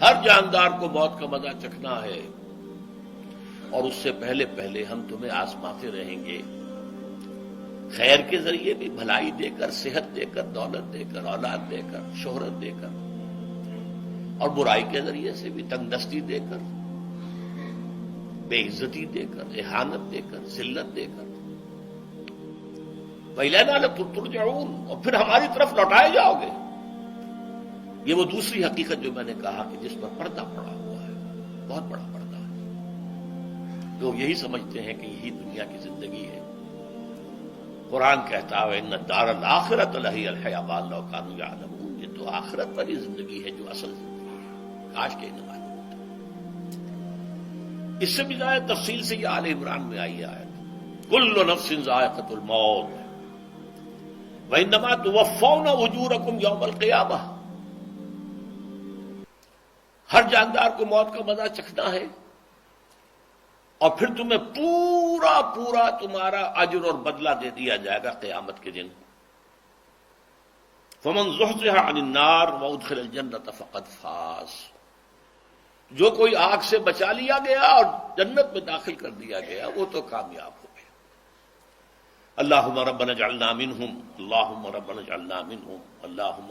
ہر جاندار کو موت کا مزہ چکھنا ہے، اور اس سے پہلے پہلے ہم تمہیں آزماتے رہیں گے، خیر کے ذریعے بھی، بھلائی دے کر، صحت دے کر، دولت دے کر، اولاد دے کر، شہرت دے کر، اور برائی کے ذریعے سے بھی، تنگ دستی دے کر، بے عزتی دے کر، اہانت دے کر، ذلت دے کر، وَإِلَيْنَا تُرْجَعُونَ، اور پھر ہماری طرف لوٹائے جاؤ گے۔ یہ وہ دوسری حقیقت جو میں نے کہا کہ جس پر پردہ پڑا ہوا ہے، بہت بڑا پردہ ہے۔ لوگ یہی سمجھتے ہیں کہ یہی دنیا کی زندگی ہے۔ قرآن کہتا ہے ان الدار الآخرۃ لہی الحیوان لو کانوا یعلمون، یہ تو آخرت والی زندگی ہے جو اصل زندگی ہے، کاش کہ انہیں معلوم ہوتا۔ اس سے بھی زیادہ تفصیل سے یہ آل عمران میں آئی آیت، کل نفس ذائقۃ الموت وانما توفون اجورکم یوم القیامہ، ہر جاندار کو موت کا مزہ چکھنا ہے، اور پھر تمہیں پورا پورا تمہارا اجر اور بدلہ دے دیا جائے گا قیامت کے دن۔ فمن زحزح عن النار وادخل الجنۃ فقد فاز، جو کوئی آگ سے بچا لیا گیا اور جنت میں داخل کر دیا گیا وہ تو کامیاب ہو گیا۔ اللہم ربنا اجعلنا منہم، اللہم ربنا اجعلنا منہم، اللہم